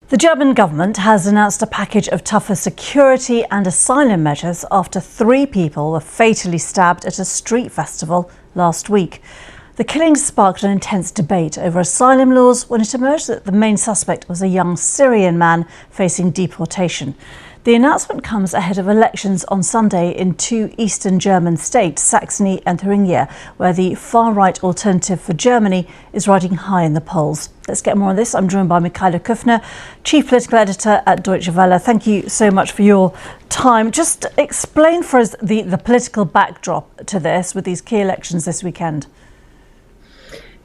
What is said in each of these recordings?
The German government has announced a package of tougher security and asylum measures after 3 people were fatally stabbed at a street festival last week. The killings sparked an intense debate over asylum laws when it emerged that the main suspect was a young Syrian man facing deportation. The announcement comes ahead of elections on Sunday in 2 eastern German states, Saxony and Thuringia, where the far-right Alternative for Germany is riding high in the polls. Let's get more on this. I'm joined by Michaela Kufner, Chief Political Editor at Deutsche Welle. Thank you so much for your time. Just explain for us the political backdrop to this with these key elections this weekend.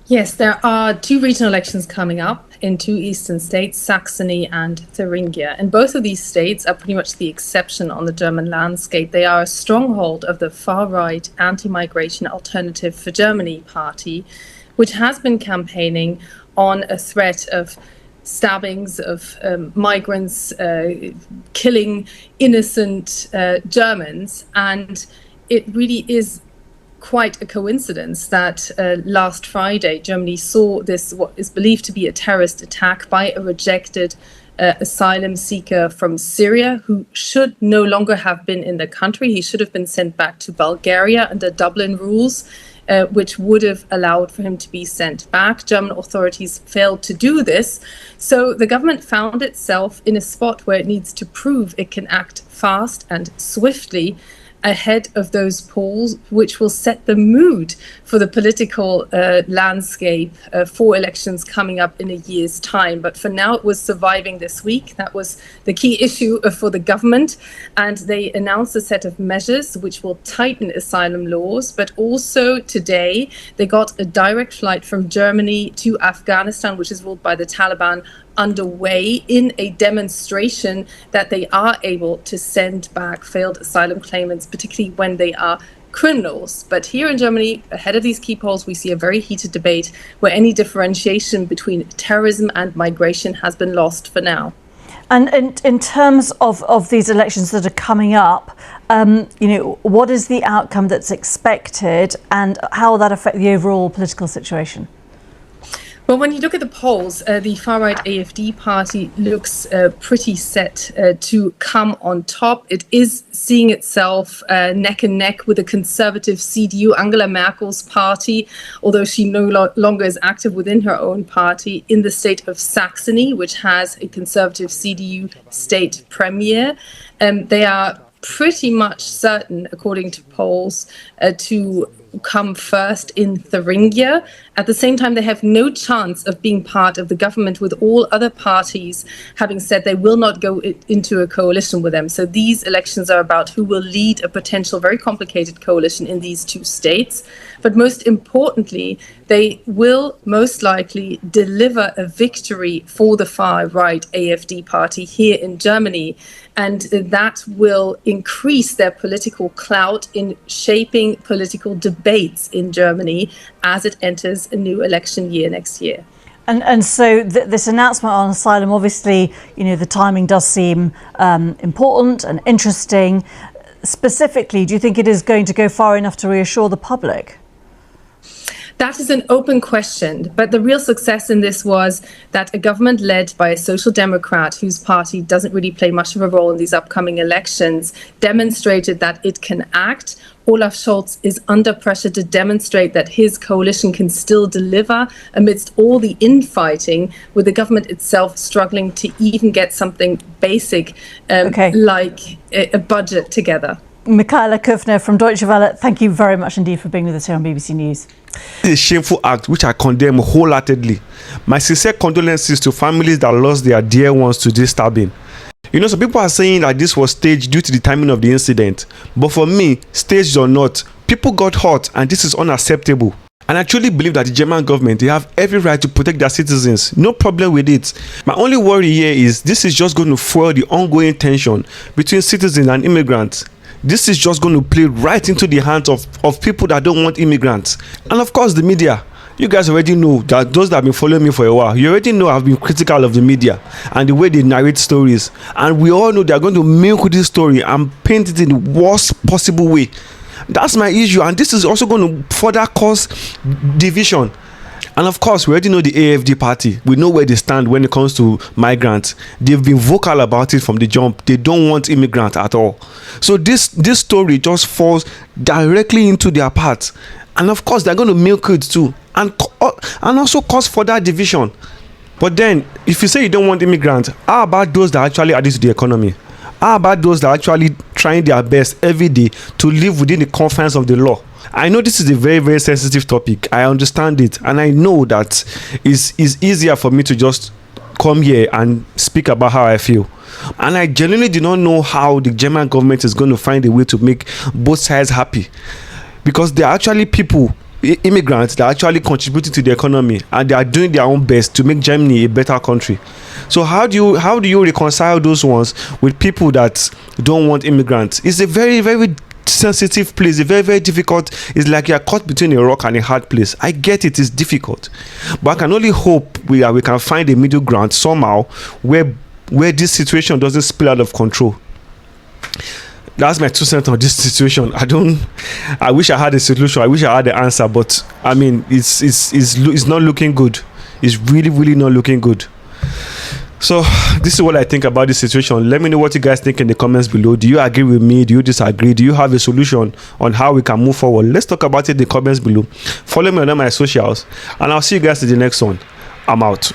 Yes, there are 2 regional elections coming up in 2 eastern states, Saxony and Thuringia. And both of these states are pretty much the exception on the German landscape. They are a stronghold of the far-right anti-migration Alternative for Germany party, which has been campaigning on a threat of stabbings of migrants, killing innocent Germans. And it really is quite a coincidence that last Friday, Germany saw this, what is believed to be a terrorist attack by a rejected asylum seeker from Syria who should no longer have been in the country. He should have been sent back to Bulgaria under Dublin rules, which would have allowed for him to be sent back. German authorities failed to do this. So the government found itself in a spot where it needs to prove it can act fast and swiftly ahead of those polls, which will set the mood for the political landscape for elections coming up in a year's time. But for now, it was surviving this week. That was the key issue for the government. And they announced a set of measures which will tighten asylum laws. But also today, they got a direct flight from Germany to Afghanistan, which is ruled by the Taliban, underway in a demonstration that they are able to send back failed asylum claimants, particularly when they are criminals. But here in Germany, ahead of these key polls, we see a very heated debate where any differentiation between terrorism and migration has been lost for now. And in terms of these elections that are coming up, what is the outcome that's expected and how will that affect the overall political situation? Well, when you look at the polls, the far-right AfD party looks pretty set to come on top. It is seeing itself neck and neck with the conservative CDU, Angela Merkel's party, although she no longer is active within her own party, in the state of Saxony, which has a conservative CDU state premier. They are pretty much certain, according to polls, to come first in Thuringia. At the same time, they have no chance of being part of the government, with all other parties having said they will not go into a coalition with them. So these elections are about who will lead a potential very complicated coalition in these 2 states. But most importantly, they will most likely deliver a victory for the far-right AfD party here in Germany. And that will increase their political clout in shaping political debates in Germany as it enters a new election year next year. And so this announcement on asylum, obviously, the timing does seem important and interesting. Specifically, do you think it is going to go far enough to reassure the public? That is an open question, but the real success in this was that a government led by a social democrat whose party doesn't really play much of a role in these upcoming elections demonstrated that it can act. Olaf Scholz is under pressure to demonstrate that his coalition can still deliver amidst all the infighting, with the government itself struggling to even get something basic like a budget together. Michaela Kufner from Deutsche Welle, thank you very much indeed for being with us here on BBC News. This is a shameful act which I condemn wholeheartedly. My sincere condolences to families that lost their dear ones to this stabbing. Some people are saying that this was staged due to the timing of the incident. But for me, staged or not, people got hurt and this is unacceptable. And I truly believe that the German government, they have every right to protect their citizens. No problem with it. My only worry here is this is just going to fuel the ongoing tension between citizens and immigrants. This is just going to play right into the hands of people that don't want immigrants. And of course, the media. You guys already know that those that have been following me for a while, you already know I've been critical of the media and the way they narrate stories. And we all know they're going to milk this story and paint it in the worst possible way. That's my issue. And this is also going to further cause division. And of course, we already know the AFD party. We know where they stand when it comes to migrants. They've been vocal about it from the jump. They don't want immigrants at all. So this story just falls directly into their path. And of course, they're going to milk it too, and also cause further division. But then, if you say you don't want immigrants, how about those that actually add to the economy? How about those that are actually trying their best every day to live within the confines of the law? I know this is a very, very sensitive topic. I understand it. And I know that it's easier for me to just come here and speak about how I feel. And I genuinely do not know how the German government is going to find a way to make both sides happy. Because they are actually people, immigrants, that are actually contributing to the economy, and they are doing their own best to make Germany a better country. So how do you reconcile those ones with people that don't want immigrants? It's a very, very sensitive place, a very, very difficult. It's like you're caught between a rock and a hard place. I get it, it's difficult, but I can only hope we can find a middle ground somehow where this situation doesn't spill out of control. That's my 2 cents on this situation. I wish I had a solution. I wish I had the answer, but I mean, it's not looking good. It's really, really not looking good. So this is what I think about this situation. Let me know what you guys think in the comments below. Do you agree with me? Do you disagree? Do you have a solution on how we can move forward? Let's talk about it in the comments below. Follow me on all my socials, and I'll see you guys in the next one. I'm out.